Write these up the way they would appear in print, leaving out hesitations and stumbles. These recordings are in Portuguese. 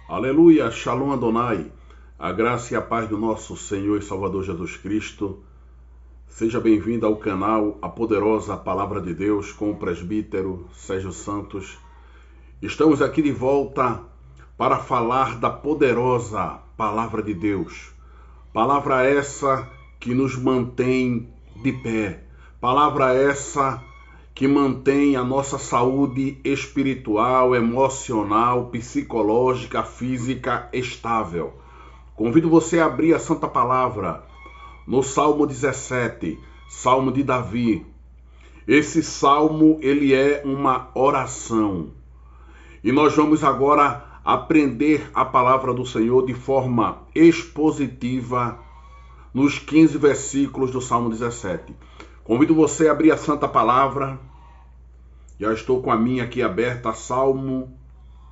Aleluia, Shalom Adonai, a graça e a paz do nosso Senhor e Salvador Jesus Cristo. Seja bem-vindo ao canal A Poderosa Palavra de Deus com o presbítero Sérgio Santos. Estamos aqui de volta para falar da poderosa Palavra de Deus. Palavra essa que nos mantém de pé. Palavra essa que mantém a nossa saúde espiritual, emocional, psicológica, física estável. Convido você a abrir a Santa Palavra no Salmo 17, Salmo de Davi. Esse salmo, ele é uma oração. E nós vamos agora aprender a palavra do Senhor de forma expositiva nos 15 versículos do Salmo 17. Convido você a abrir a Santa Palavra. Já estou com a minha aqui aberta, Salmo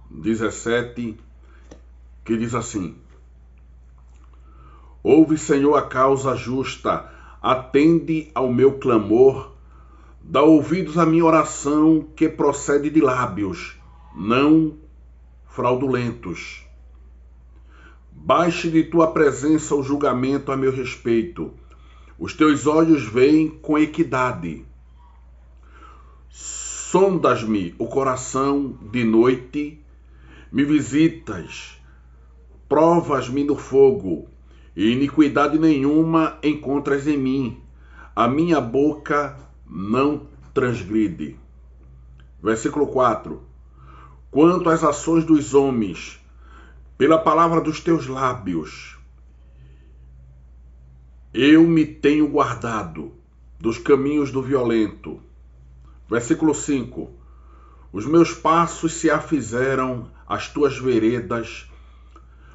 17, que diz assim: Ouve, Senhor, a causa justa, atende ao meu clamor, dá ouvidos à minha oração que procede de lábios, não fraudulentos. Baixe de tua presença o julgamento a meu respeito. Os teus olhos veem com equidade. Sondas-me o coração de noite, me visitas, provas-me no fogo, e iniquidade nenhuma encontras em mim. A minha boca não transgride. Versículo 4. Quanto às ações dos homens, pela palavra dos teus lábios, eu me tenho guardado dos caminhos do violento. Versículo 5. Os meus passos se afizeram às tuas veredas,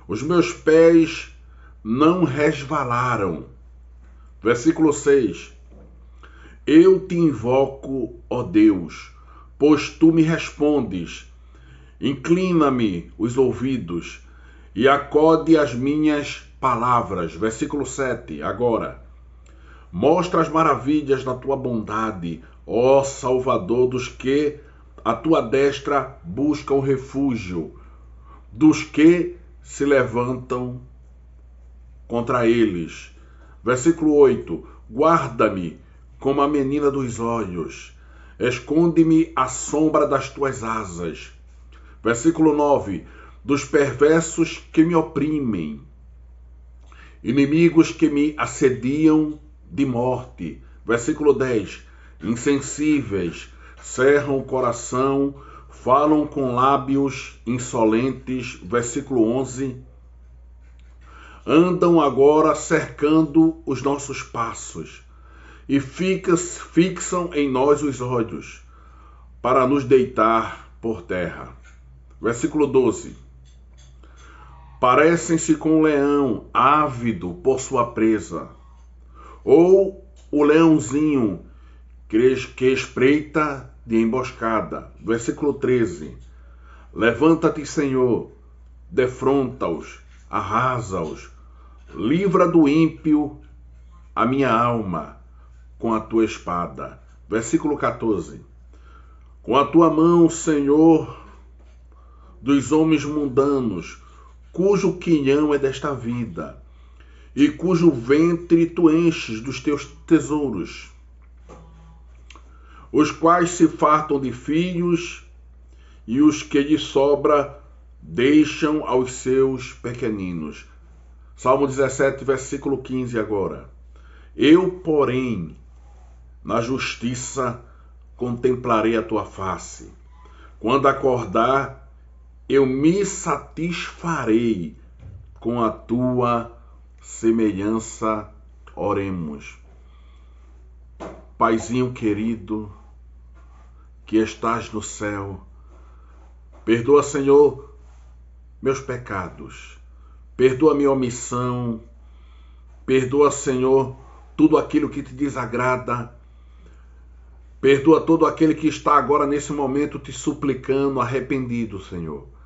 os meus pés não resvalaram. Versículo 6. Eu te invoco, ó Deus, pois tu me respondes. Inclina-me os ouvidos e acode as minhas palavras. Versículo 7. Agora, mostra as maravilhas da tua bondade, ó Salvador dos que a tua destra buscam refúgio, dos que se levantam contra eles. Versículo 8. Guarda-me como a menina dos olhos, esconde-me à sombra das tuas asas. Versículo 9. Dos perversos que me oprimem, inimigos que me assediam de morte. Versículo 10. Insensíveis, cerram o coração, falam com lábios insolentes. Versículo 11. Andam agora cercando os nossos passos e fixam em nós os olhos para nos deitar por terra. Versículo 12. Parecem-se com um leão ávido por sua presa, ou o leãozinho que espreita de emboscada. Versículo 13. Levanta-te, Senhor, defronta-os, arrasa-os, livra do ímpio a minha alma com a tua espada. Versículo 14. Com a tua mão, Senhor, dos homens mundanos, cujo quinhão é desta vida, e cujo ventre tu enches dos teus tesouros, os quais se fartam de filhos, e os que lhe sobra deixam aos seus pequeninos. Salmo 17, versículo 15 agora. Eu, porém, na justiça contemplarei a tua face. Quando acordar, eu me satisfarei com a tua semelhança. Oremos. Paizinho querido, que estás no céu, perdoa, Senhor, meus pecados, perdoa minha omissão, perdoa, Senhor, tudo aquilo que te desagrada, perdoa todo aquele que está agora nesse momento te suplicando, arrependido, Senhor.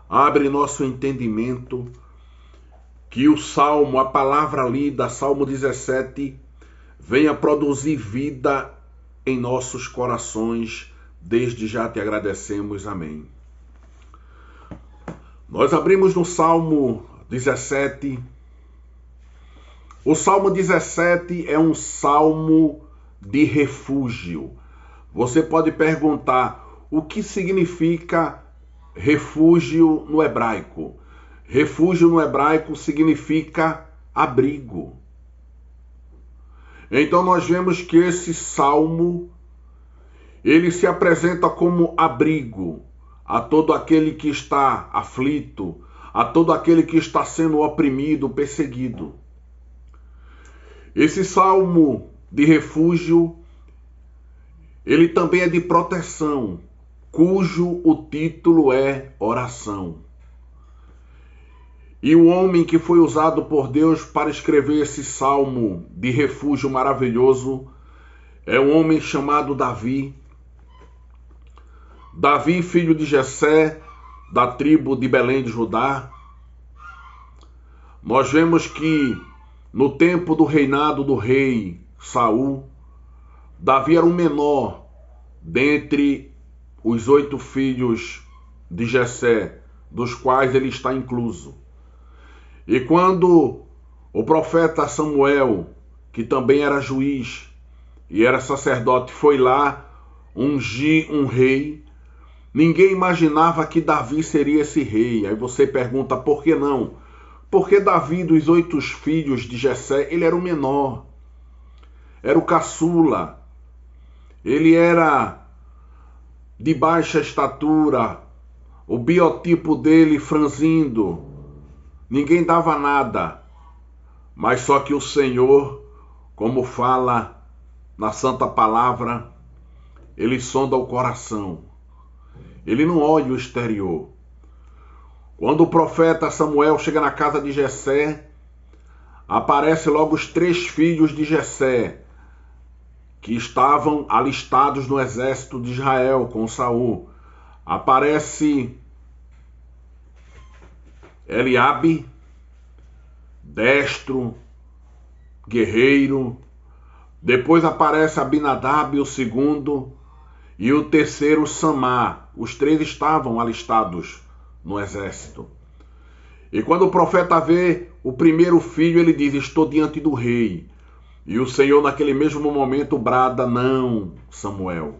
Abre nosso entendimento, que o Salmo, a palavra lida, Salmo 17, venha produzir vida em nossos corações. Desde já te agradecemos. Amém. Nós abrimos no Salmo 17. O Salmo 17 é um salmo de refúgio. Você pode perguntar o que significa refúgio no hebraico. Refúgio no hebraico significa abrigo. Então nós vemos que esse salmo, ele se apresenta como abrigo a todo aquele que está aflito, a todo aquele que está sendo oprimido, perseguido. Esse salmo de refúgio, ele também é de proteção, cujo o título é oração. E o homem que foi usado por Deus para escrever esse salmo de refúgio maravilhoso é um homem chamado Davi. Davi, filho de Jessé, da tribo de Belém de Judá. Nós vemos que no tempo do reinado do rei Saul, Davi era o menor dentre os 8 filhos de Jessé, dos quais ele está incluso. E quando o profeta Samuel, que também era juiz e era sacerdote, foi lá ungir um rei, ninguém imaginava que Davi seria esse rei. Aí você pergunta, por que não? Porque Davi, dos 8 filhos de Jessé, ele era o menor, era o caçula, ele era de baixa estatura, o biotipo dele franzindo, ninguém dava nada, mas só que o Senhor, como fala na Santa Palavra, ele sonda o coração, ele não olha o exterior. Quando o profeta Samuel chega na casa de Jessé, aparece logo os 3 filhos de Jessé, que estavam alistados no exército de Israel com Saul. Aparece Eliabe, destro, guerreiro. Depois aparece Abinadab, o segundo, e o terceiro, Samá. Os 3 estavam alistados no exército. E quando o profeta vê o primeiro filho, ele diz, estou diante do rei. E o Senhor naquele mesmo momento brada, não, Samuel,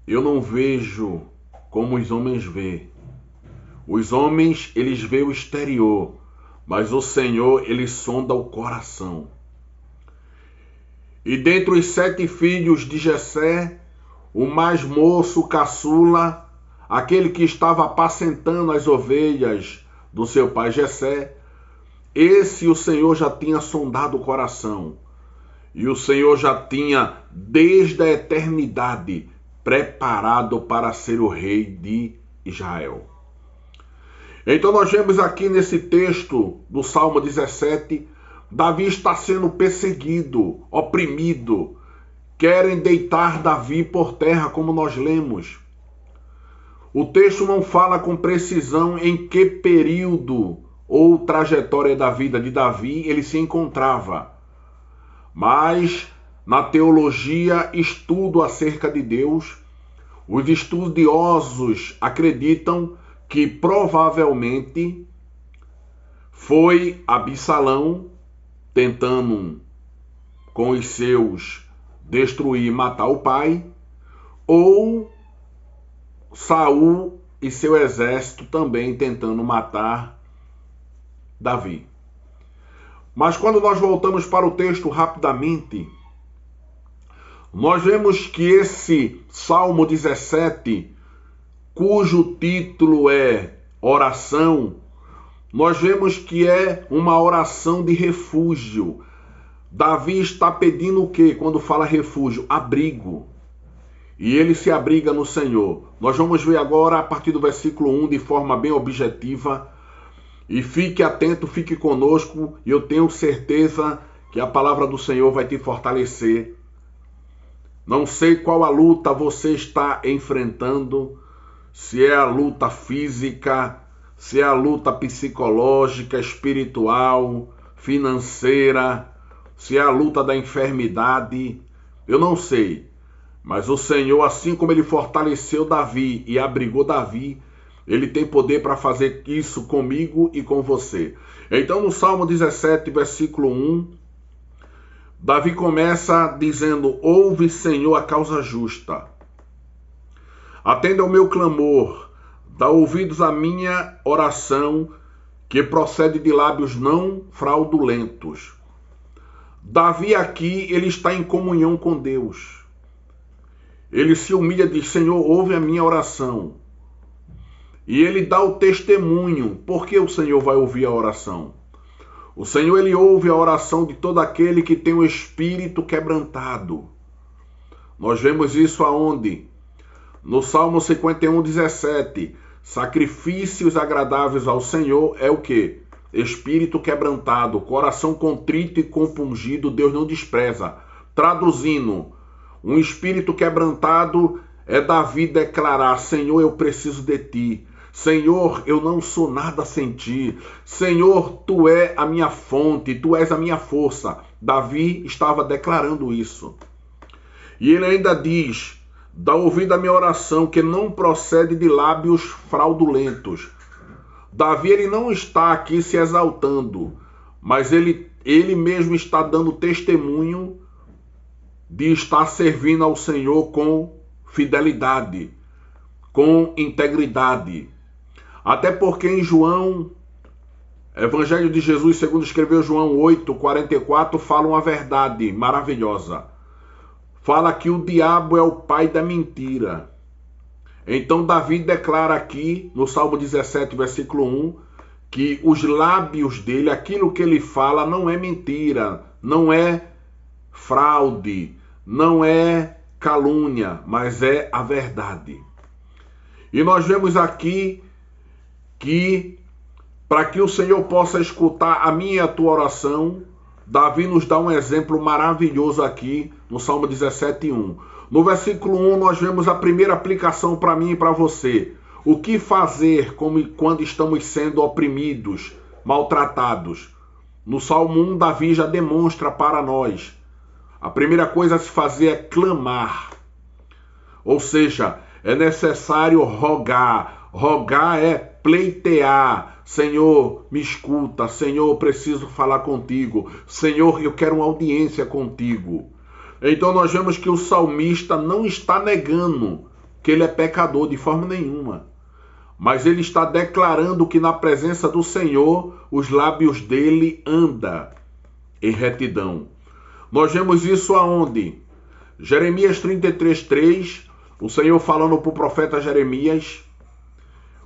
eu não vejo como os homens vê. Os homens, eles veem o exterior, mas o Senhor, ele sonda o coração. E dentre os 7 filhos de Jessé, o mais moço, o caçula, aquele que estava apacentando as ovelhas do seu pai Jessé, esse o Senhor já tinha sondado o coração. E o Senhor já tinha, desde a eternidade, preparado para ser o rei de Israel. Então nós vemos aqui nesse texto do Salmo 17, Davi está sendo perseguido, oprimido. Querem deitar Davi por terra, como nós lemos. O texto não fala com precisão em que período ou trajetória da vida de Davi ele se encontrava. Mas, na teologia, estudo acerca de Deus, os estudiosos acreditam que provavelmente foi Absalão tentando com os seus destruir e matar o pai, ou Saul e seu exército também tentando matar Davi. Mas quando nós voltamos para o texto rapidamente, nós vemos que esse Salmo 17, cujo título é oração, nós vemos que é uma oração de refúgio. Davi está pedindo o quê? Quando fala refúgio, abrigo. E ele se abriga no Senhor. Nós vamos ver agora a partir do versículo 1 de forma bem objetiva. E fique atento, fique conosco, e eu tenho certeza que a palavra do Senhor vai te fortalecer. Não sei qual a luta você está enfrentando, se é a luta física, se é a luta psicológica, espiritual, financeira, se é a luta da enfermidade, eu não sei. Mas o Senhor, assim como ele fortaleceu Davi e abrigou Davi, Ele tem poder para fazer isso comigo e com você. Então, no Salmo 17, versículo 1, Davi começa dizendo: ouve, Senhor, a causa justa. Atenda ao meu clamor, dá ouvidos à minha oração, que procede de lábios não fraudulentos. Davi aqui, ele está em comunhão com Deus. Ele se humilha e diz: Senhor, ouve a minha oração. E ele dá o testemunho. Por que o Senhor vai ouvir a oração? O Senhor, ele ouve a oração de todo aquele que tem o espírito quebrantado. Nós vemos isso aonde? No Salmo 51, 17. Sacrifícios agradáveis ao Senhor é o quê? Espírito quebrantado, coração contrito e compungido, Deus não despreza. Traduzindo, um espírito quebrantado é Davi declarar: Senhor, eu preciso de ti. Senhor, eu não sou nada sem ti. Senhor, tu és a minha fonte, tu és a minha força. Davi estava declarando isso. E ele ainda diz: dá ouvido à minha oração, que não procede de lábios fraudulentos. Davi, ele não está aqui se exaltando, mas ele mesmo está dando testemunho de estar servindo ao Senhor com fidelidade, com integridade. Até porque em João, Evangelho de Jesus, segundo escreveu João 8, 44, fala uma verdade maravilhosa. Fala que o diabo é o pai da mentira. Então Davi declara aqui, no Salmo 17, versículo 1, que os lábios dele, aquilo que ele fala, não é mentira, não é fraude, não é calúnia, mas é a verdade. E nós vemos aqui que, para que o Senhor possa escutar a minha e a tua oração, Davi nos dá um exemplo maravilhoso aqui no Salmo 17, 1. No versículo 1 nós vemos a primeira aplicação para mim e para você. O que fazer quando estamos sendo oprimidos, maltratados? No Salmo 1, Davi já demonstra para nós. A primeira coisa a se fazer é clamar. Ou seja, é necessário rogar. Rogar é pleitear. Senhor, me escuta. Senhor, eu preciso falar contigo. Senhor, eu quero uma audiência contigo. Então nós vemos que o salmista não está negando que ele é pecador de forma nenhuma. Mas ele está declarando que na presença do Senhor, os lábios dele andam em retidão. Nós vemos isso aonde? Jeremias 33, 3, o Senhor falando para o profeta Jeremias.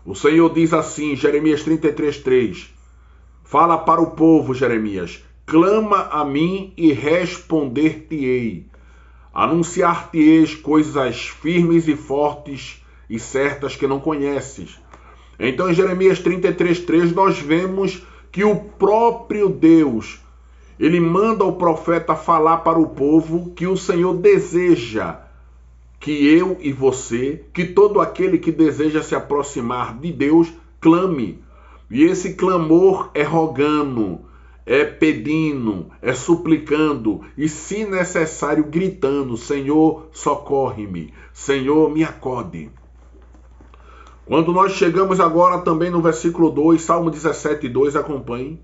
O Senhor diz assim, Jeremias 33, 3, fala para o povo, Jeremias: clama a mim e responder-te-ei. Anunciar-te-eis coisas firmes e fortes e certas que não conheces. Então em Jeremias 33, 3 nós vemos que o próprio Deus, ele manda o profeta falar para o povo que o Senhor deseja que eu e você, que todo aquele que deseja se aproximar de Deus, clame. E esse clamor é rogando, é pedindo, é suplicando e, se necessário, gritando: Senhor, socorre-me, Senhor, me acode. Quando nós chegamos agora também no versículo 2, Salmo 17, 2, acompanhe.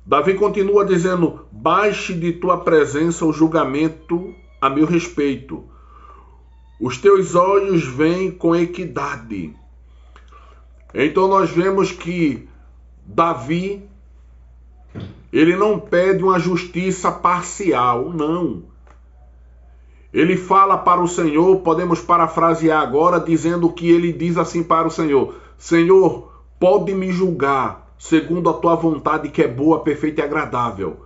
Davi continua dizendo: baixe de tua presença o julgamento a meu respeito. Os teus olhos veem com equidade. Então nós vemos que Davi, ele não pede uma justiça parcial, não. Ele fala para o Senhor, podemos parafrasear agora, dizendo que ele diz assim para o Senhor: Senhor, pode me julgar segundo a tua vontade, que é boa, perfeita e agradável.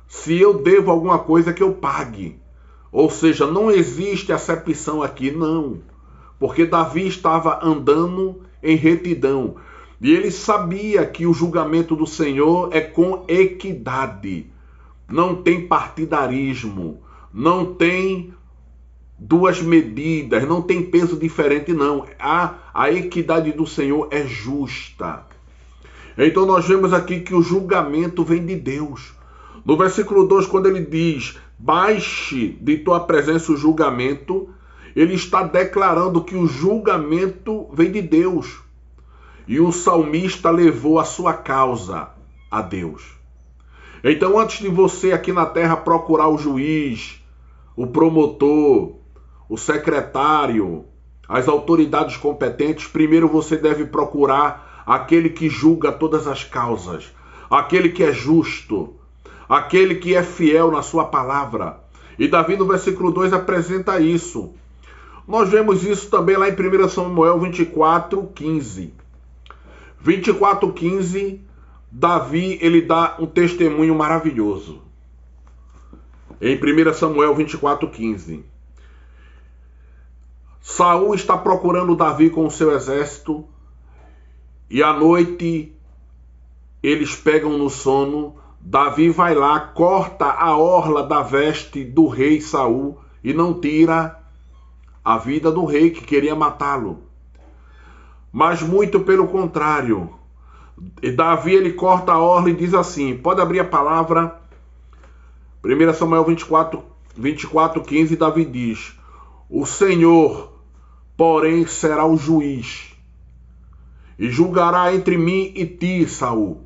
Se eu devo alguma coisa, que eu pague. Ou seja, não existe acepção aqui, não. Porque Davi estava andando em retidão. E ele sabia que o julgamento do Senhor é com equidade. Não tem partidarismo. Não tem duas medidas. Não tem peso diferente, não. A equidade do Senhor é justa. Então nós vemos aqui que o julgamento vem de Deus. No versículo 2, quando ele diz: baixe de tua presença o julgamento, ele está declarando que o julgamento vem de Deus. E o salmista levou a sua causa a Deus. Então, antes de você aqui na terra procurar o juiz, o promotor, o secretário, as autoridades competentes, primeiro você deve procurar aquele que julga todas as causas, aquele que é justo, aquele que é fiel na sua palavra. E Davi no versículo 2 apresenta isso. Nós vemos isso também lá em 1 Samuel 24:15. 24:15, Davi ele dá um testemunho maravilhoso. Em 1 Samuel 24:15. Saul está procurando Davi com o seu exército e à noite eles pegam no sono. Davi vai lá, corta a orla da veste do rei Saul e não tira a vida do rei que queria matá-lo. Mas muito pelo contrário. E Davi ele corta a orla e diz assim, pode abrir a palavra, 1 Samuel 24:15, Davi diz, o Senhor, porém, será o juiz, e julgará entre mim e ti, Saul,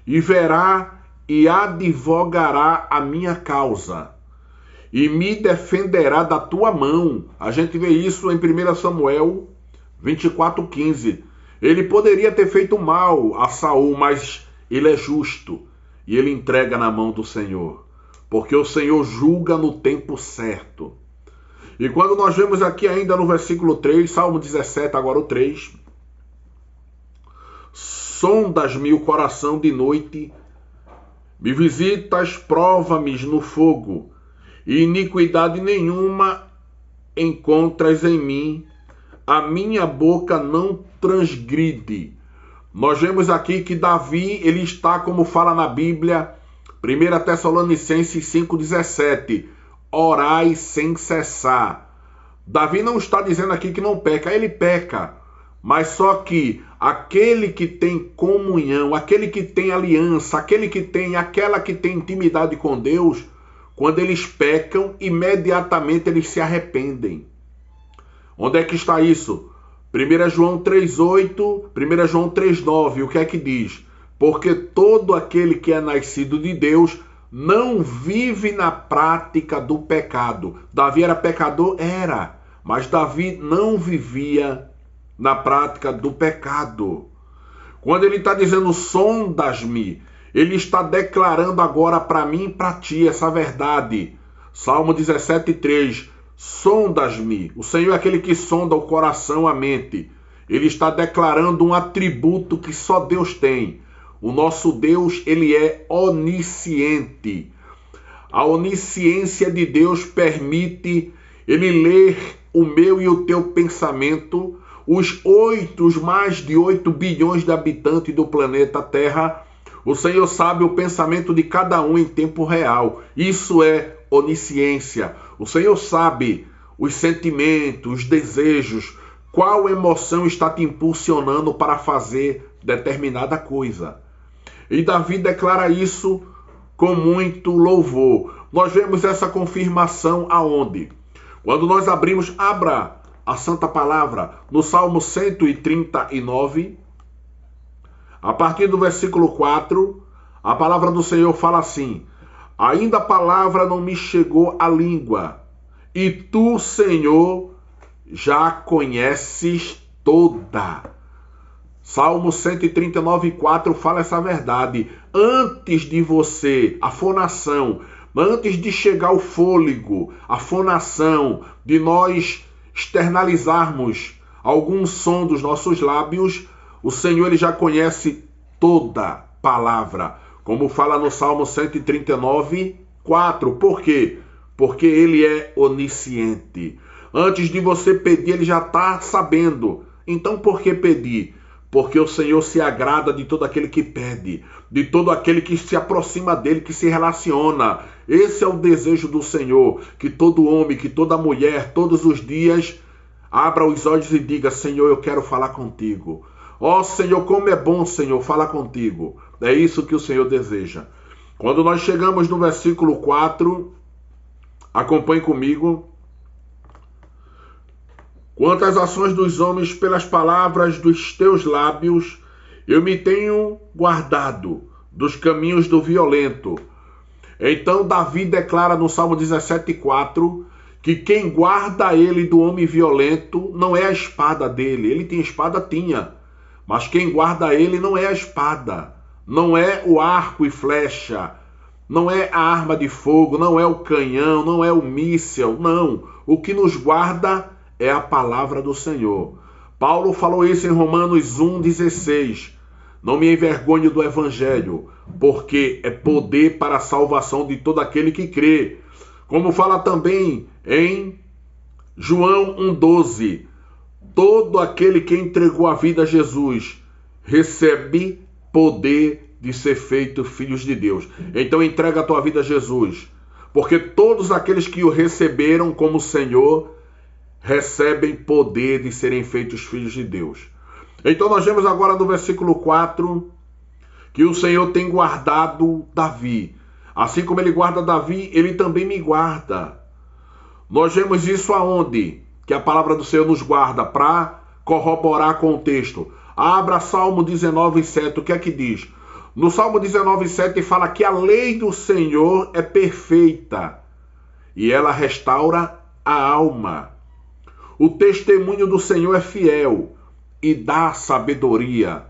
e verá e advogará a minha causa, e me defenderá da tua mão. A gente vê isso em 1 Samuel 24:15. Ele poderia ter feito mal a Saul, mas ele é justo e ele entrega na mão do Senhor, porque o Senhor julga no tempo certo. E quando nós vemos aqui ainda no versículo 3, Salmo 17, agora o 3, sondas-me o coração de noite, me visitas, prova-me no fogo, e iniquidade nenhuma encontras em mim, a minha boca não transgride. Nós vemos aqui que Davi, ele está, como fala na Bíblia, 1 Tessalonicenses 5,17, orai sem cessar. Davi não está dizendo aqui que não peca, ele peca, mas só que aquele que tem comunhão, aquele que tem aliança, aquela que tem intimidade com Deus, quando eles pecam, imediatamente eles se arrependem. Onde é que está isso? 1 João 3,8, 1 João 3,9, o que é que diz? Porque todo aquele que é nascido de Deus não vive na prática do pecado. Davi era pecador? Era, mas Davi não vivia na prática do pecado. Quando ele está dizendo sondas-me, ele está declarando agora para mim e para ti essa verdade. Salmo 17,3, sondas-me. O Senhor é aquele que sonda o coração, a mente. Ele está declarando um atributo que só Deus tem. O nosso Deus, ele é onisciente. A onisciência de Deus permite ele ler o meu e o teu pensamento. Os mais de 8 bilhões de habitantes do planeta Terra, o Senhor sabe o pensamento de cada um em tempo real. Isso é onisciência. O Senhor sabe os sentimentos, os desejos, qual emoção está te impulsionando para fazer determinada coisa. E Davi declara isso com muito louvor. Nós vemos essa confirmação aonde? Quando nós abra a Santa Palavra no Salmo 139, a partir do versículo 4, a palavra do Senhor fala assim: ainda a palavra não me chegou à língua, e tu, Senhor, já conheces toda. Salmo 139, 4 fala essa verdade. Antes de você, a fonação, antes de chegar o fôlego, a fonação, de nós externalizarmos algum som dos nossos lábios, o Senhor ele já conhece toda palavra. Como fala no Salmo 139, 4. Por quê? Porque ele é onisciente. Antes de você pedir, ele já está sabendo. Então por que pedir? Porque o Senhor se agrada de todo aquele que pede, de todo aquele que se aproxima dele, que se relaciona. Esse é o desejo do Senhor, que todo homem, que toda mulher, todos os dias, abra os olhos e diga: Senhor, eu quero falar contigo. Ó Senhor, como é bom, Senhor, falar contigo. É isso que o Senhor deseja. Quando nós chegamos no versículo 4, acompanhe comigo. Quanto às ações dos homens pelas palavras dos teus lábios, eu me tenho guardado dos caminhos do violento. Então Davi declara no Salmo 17,4 que quem guarda ele do homem violento não é a espada dele. Ele tem espada? Tinha. Mas quem guarda ele não é a espada, não é o arco e flecha, não é a arma de fogo, não é o canhão, não é o míssil, não. O que nos guarda é a palavra do Senhor. Paulo falou isso em Romanos 1,16. Não me envergonho do evangelho, porque é poder para a salvação de todo aquele que crê. Como fala também em João 1,12. Todo aquele que entregou a vida a Jesus recebe poder de ser feito filhos de Deus. Então entrega a tua vida a Jesus, porque todos aqueles que o receberam como Senhor recebem poder de serem feitos filhos de Deus. Então nós vemos agora no versículo 4 que o Senhor tem guardado Davi. Assim como ele guarda Davi, ele também me guarda. Nós vemos isso aonde? Que a palavra do Senhor nos guarda, para corroborar com o texto. Abra Salmo 19,7, o que é que diz? No Salmo 19,7 fala que a lei do Senhor é perfeita e ela restaura a alma. O testemunho do Senhor é fiel e dá sabedoria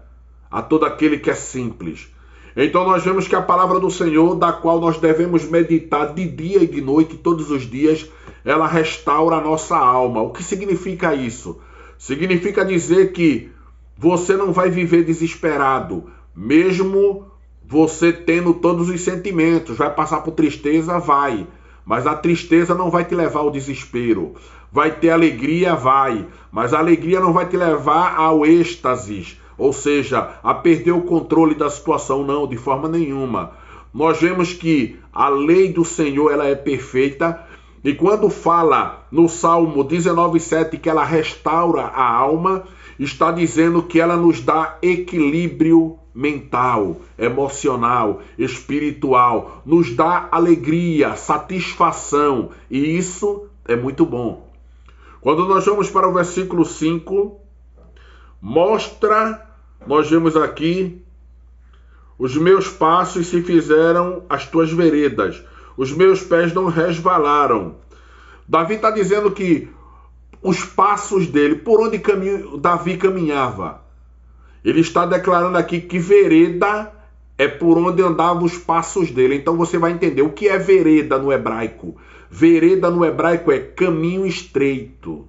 a todo aquele que é simples. Então nós vemos que a palavra do Senhor, da qual nós devemos meditar de dia e de noite, todos os dias, ela restaura a nossa alma. O que significa isso? Significa dizer que você não vai viver desesperado, mesmo você tendo todos os sentimentos. Vai passar por tristeza? Vai. Mas a tristeza não vai te levar ao desespero. Vai ter alegria? Vai. Mas a alegria não vai te levar ao êxtase, ou seja, a perder o controle da situação. Não, de forma nenhuma. Nós vemos que a lei do Senhor ela é perfeita. E quando fala no Salmo 19,7 que ela restaura a alma, está dizendo que ela nos dá equilíbrio mental, emocional, espiritual, nos dá alegria, satisfação, e isso é muito bom. Quando nós vamos para o versículo 5, nós vemos aqui, os meus passos se fizeram as tuas veredas, os meus pés não resvalaram. Davi está dizendo que os passos dele, por onde Davi caminhava, ele está declarando aqui que vereda é por onde andavam os passos dele. Então você vai entender o que é vereda no hebraico. Vereda no hebraico é caminho estreito.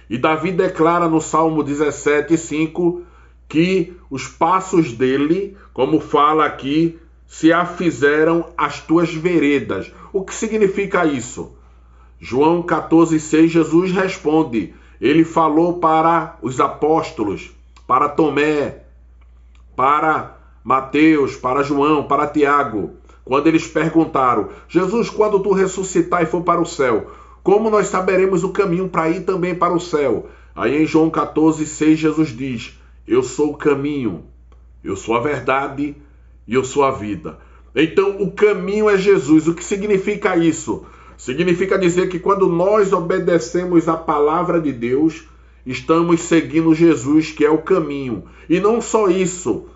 E Davi declara no Salmo 17,5 que os passos dele, como fala aqui, se afizeram as tuas veredas. O que significa isso? João 14,6, Jesus responde. Ele falou para os apóstolos, para Tomé, para Mateus, para João, para Tiago, quando eles perguntaram: Jesus, quando tu ressuscitar e for para o céu, como nós saberemos o caminho para ir também para o céu? Aí em João 14,6 Jesus diz: eu sou o caminho, eu sou a verdade e eu sou a vida. Então o caminho é Jesus. O que significa isso? Significa dizer que quando nós obedecemos a palavra de Deus, estamos seguindo Jesus, que é o caminho. E não só isso,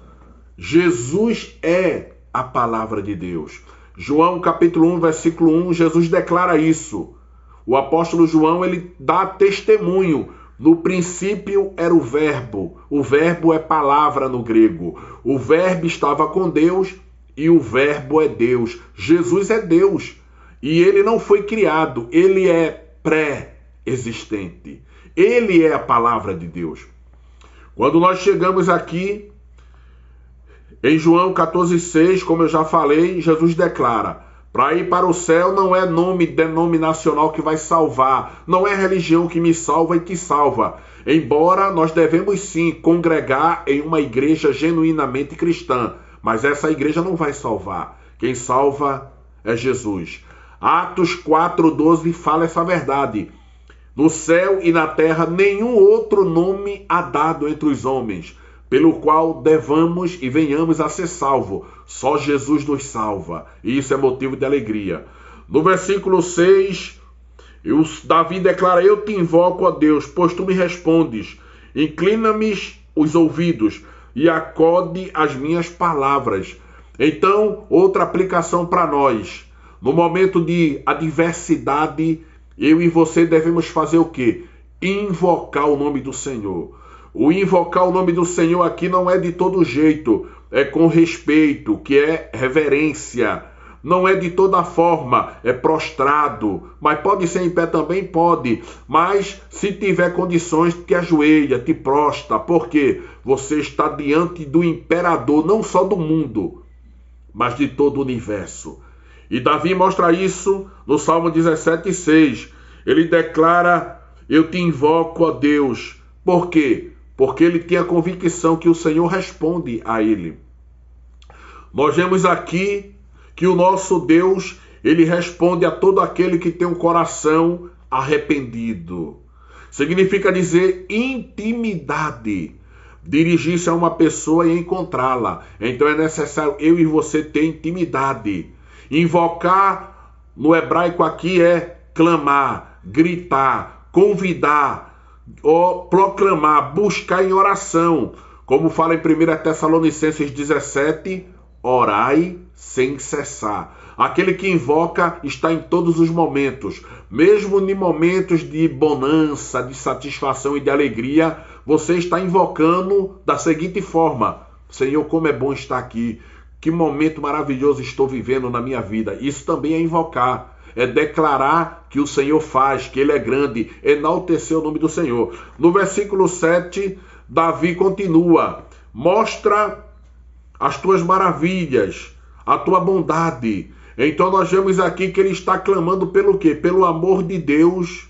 Jesus é a palavra de Deus. João capítulo 1, versículo 1, Jesus declara isso. O apóstolo João, ele dá testemunho. No princípio era o verbo é palavra no grego. O verbo estava com Deus e o verbo é Deus. Jesus é Deus. E ele não foi criado, ele é pré-existente. Ele é a palavra de Deus. Quando nós chegamos aqui, em João 14,6, como eu já falei, Jesus declara: para ir para o céu não é nome denominacional que vai salvar, não é religião que me salva e te salva. Embora nós devemos sim congregar em uma igreja genuinamente cristã, mas essa igreja não vai salvar. Quem salva é Jesus. Atos 4,12 fala essa verdade. No céu e na terra nenhum outro nome há dado entre os homens, pelo qual devamos e venhamos a ser salvos. Só Jesus nos salva. E isso é motivo de alegria. No versículo 6, Davi declara: eu te invoco, ó Deus, pois tu me respondes. Inclina-me os ouvidos e acode as minhas palavras. Então, outra aplicação para nós. No momento de adversidade, eu e você devemos fazer o quê? Invocar o nome do Senhor. O invocar o nome do Senhor aqui não é de todo jeito, é com respeito, que é reverência. Não é de toda forma, é prostrado. Mas pode ser em pé também? Pode. Mas se tiver condições, te ajoelha, te prostra. Porque você está diante do imperador, não só do mundo, mas de todo o universo. E Davi mostra isso no Salmo 17:6. Ele declara: eu te invoco, ó Deus. Por quê? Porque ele tinha a convicção que o Senhor responde a ele. Nós vemos aqui que o nosso Deus, ele responde a todo aquele que tem um coração arrependido. Significa dizer intimidade. Dirigir-se a uma pessoa e encontrá-la. Então é necessário eu e você ter intimidade. Invocar no hebraico aqui é clamar, gritar, convidar, ou proclamar, buscar em oração. Como fala em 1 Tessalonicenses 17, orai sem cessar. Aquele que invoca está em todos os momentos. Mesmo em momentos de bonança, de satisfação e de alegria, você está invocando da seguinte forma: Senhor, como é bom estar aqui. Que momento maravilhoso estou vivendo na minha vida. Isso também é invocar. É declarar que o Senhor faz, que Ele é grande, enaltecer o nome do Senhor. No versículo 7, Davi continua: mostra as tuas maravilhas, a tua bondade. Então nós vemos aqui que ele está clamando pelo quê? Pelo amor de Deus.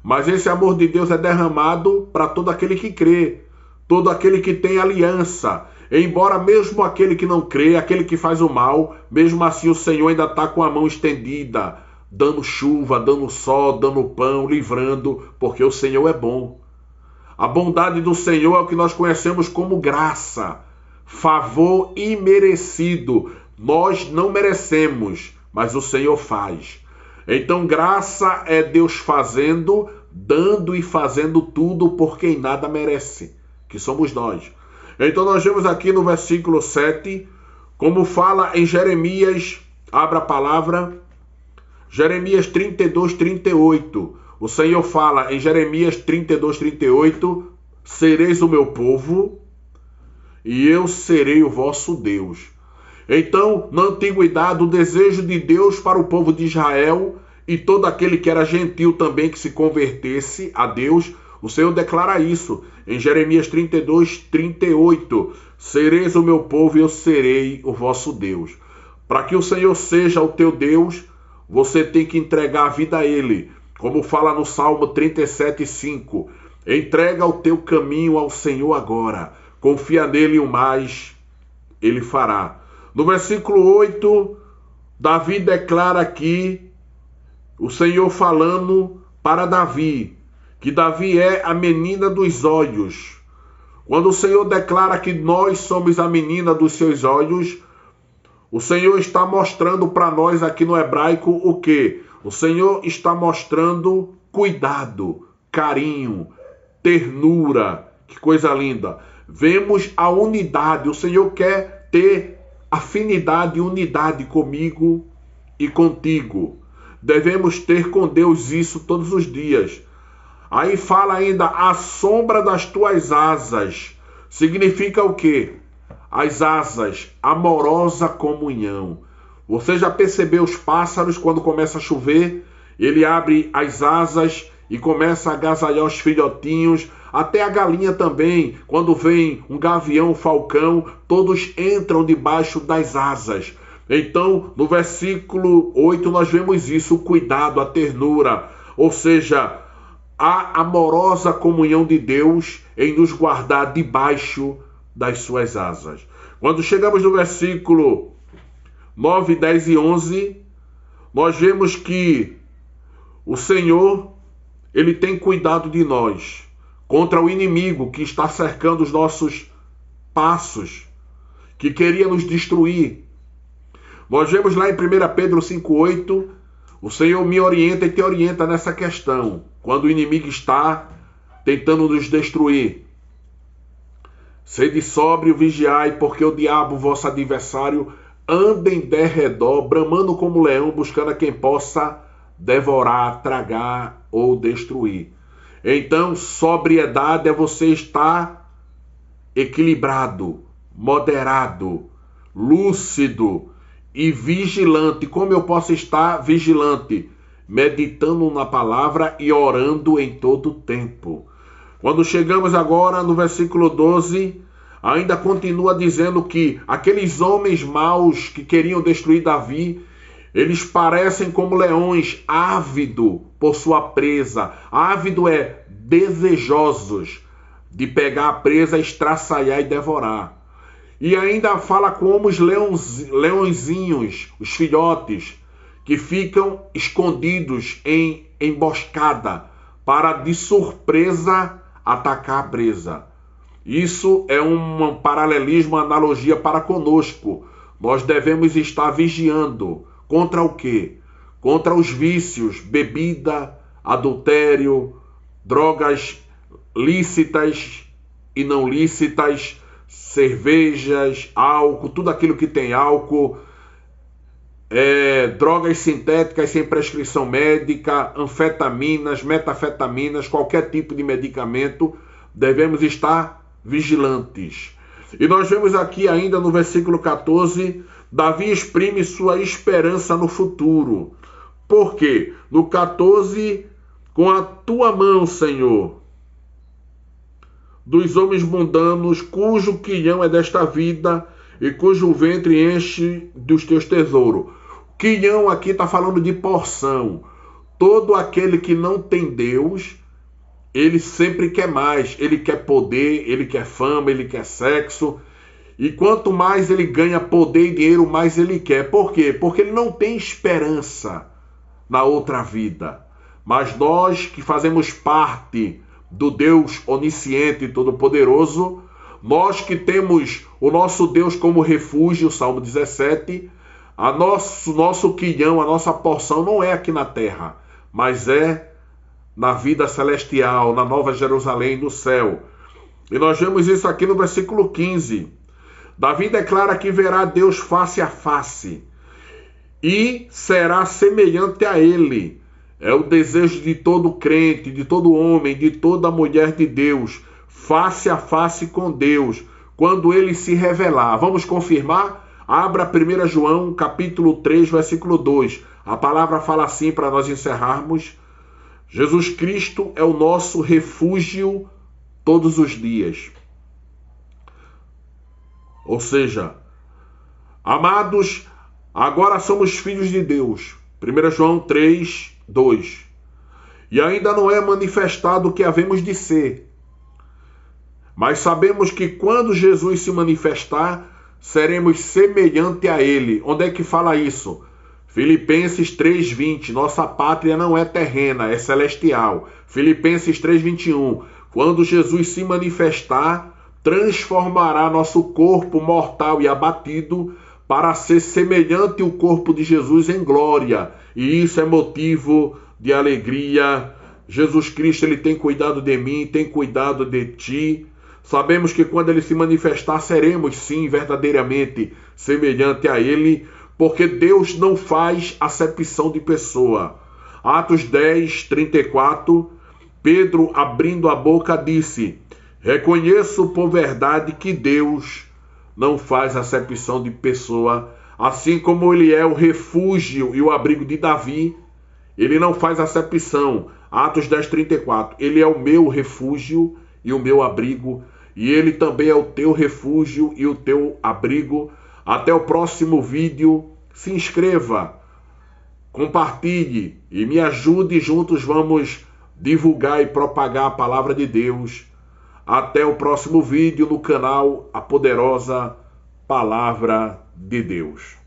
Mas esse amor de Deus é derramado para todo aquele que crê, todo aquele que tem aliança. Embora mesmo aquele que não crê, aquele que faz o mal, mesmo assim o Senhor ainda está com a mão estendida, dando chuva, dando sol, dando pão, livrando, porque o Senhor é bom. A bondade do Senhor é o que nós conhecemos como graça, favor imerecido. Nós não merecemos, mas o Senhor faz. Então graça é Deus fazendo, dando e fazendo tudo por quem nada merece, que somos nós. Então nós vemos aqui no versículo 7, como fala em Jeremias, abra a palavra, Jeremias 32:38. O Senhor fala em Jeremias 32:38, sereis o meu povo e eu serei o vosso Deus. Então, na antiguidade, o desejo de Deus para o povo de Israel e todo aquele que era gentil também que se convertesse a Deus, o Senhor declara isso em Jeremias 32:38. Sereis o meu povo e eu serei o vosso Deus. Para que o Senhor seja o teu Deus, você tem que entregar a vida a Ele. Como fala no Salmo 37:5. Entrega o teu caminho ao Senhor agora. Confia nele e o mais Ele fará. No versículo 8, Davi declara aqui, o Senhor falando para Davi, que Davi é a menina dos olhos. Quando o Senhor declara que nós somos a menina dos seus olhos, o Senhor está mostrando para nós aqui no hebraico o quê? O Senhor está mostrando cuidado, carinho, ternura. Que coisa linda. Vemos a unidade. O Senhor quer ter afinidade e unidade comigo e contigo. Devemos ter com Deus isso todos os dias. Aí fala ainda, a sombra das tuas asas. Significa o quê? As asas, amorosa comunhão. Você já percebeu os pássaros quando começa a chover? Ele abre as asas e começa a agasalhar os filhotinhos. Até a galinha também, quando vem um gavião, um falcão, todos entram debaixo das asas. Então, no versículo 8, nós vemos isso, o cuidado, a ternura, ou seja, a amorosa comunhão de Deus em nos guardar debaixo das suas asas. Quando chegamos no versículo 9, 10 e 11, nós vemos que o Senhor, Ele tem cuidado de nós contra o inimigo que está cercando os nossos passos, que queria nos destruir. Nós vemos lá em 1 Pedro 5,8, O Senhor me orienta e te orienta nessa questão. Quando o inimigo está tentando nos destruir. Sede sóbrio, vigiai, porque o diabo, vosso adversário, anda em derredor, bramando como leão, buscando a quem possa devorar, tragar ou destruir. Então, sobriedade é você estar equilibrado, moderado, lúcido e vigilante. Como eu posso estar vigilante? Meditando na palavra e orando em todo o tempo. Quando chegamos agora no versículo 12, ainda continua dizendo que aqueles homens maus que queriam destruir Davi, eles parecem como leões, ávido por sua presa. Ávido é desejosos de pegar a presa, estraçalhar e devorar. E ainda fala como os leõezinhos, os filhotes, que ficam escondidos em emboscada para de surpresa atacar a presa. Isso é um paralelismo, uma analogia para conosco. Nós devemos estar vigiando. Contra o quê? Contra os vícios, bebida, adultério, drogas lícitas e não lícitas, cervejas, álcool, tudo aquilo que tem álcool, drogas sintéticas sem prescrição médica, anfetaminas, metafetaminas, qualquer tipo de medicamento, devemos estar vigilantes. E nós vemos aqui ainda no versículo 14, Davi exprime sua esperança no futuro. Por quê? No 14, com a tua mão, Senhor, dos homens mundanos, cujo quilhão é desta vida e cujo ventre enche dos teus tesouros. Quilhão aqui está falando de porção. Todo aquele que não tem Deus, ele sempre quer mais. Ele quer poder, ele quer fama, ele quer sexo. E quanto mais ele ganha poder e dinheiro, mais ele quer. Por quê? Porque ele não tem esperança na outra vida. Mas nós que fazemos parte do Deus onisciente e todo-poderoso, nós que temos o nosso Deus como refúgio, Salmo 17, nosso quilhão, a nossa porção não é aqui na terra, mas é na vida celestial, na Nova Jerusalém, no céu. E nós vemos isso aqui no versículo 15. Davi declara que verá Deus face a face e será semelhante a ele. É o desejo de todo crente, de todo homem, de toda mulher de Deus, face a face com Deus, quando ele se revelar. Vamos confirmar? Abra 1 João, capítulo 3, versículo 2. A palavra fala assim para nós encerrarmos. Jesus Cristo é o nosso refúgio todos os dias. Ou seja, amados, agora somos filhos de Deus. 1 João 3, 2. E ainda não é manifestado o que havemos de ser. Mas sabemos que quando Jesus se manifestar, seremos semelhante a ele. Onde é que fala isso? Filipenses 3:20. Nossa pátria não é terrena, é celestial. Filipenses 3:21. Quando Jesus se manifestar, transformará nosso corpo mortal e abatido para ser semelhante ao corpo de Jesus em glória. E isso é motivo de alegria. Jesus Cristo, ele tem cuidado de mim, tem cuidado de ti. Sabemos que quando ele se manifestar, seremos sim verdadeiramente semelhante a ele, porque Deus não faz acepção de pessoa. Atos 10, 34, Pedro, abrindo a boca, disse: reconheço por verdade que Deus não faz acepção de pessoa, assim como ele é o refúgio e o abrigo de Davi, ele não faz acepção. Atos 10, 34, ele é o meu refúgio e o meu abrigo, e ele também é o teu refúgio e o teu abrigo. Até o próximo vídeo. Se inscreva, compartilhe e me ajude. Juntos vamos divulgar e propagar a palavra de Deus. Até o próximo vídeo no canal A Poderosa Palavra de Deus.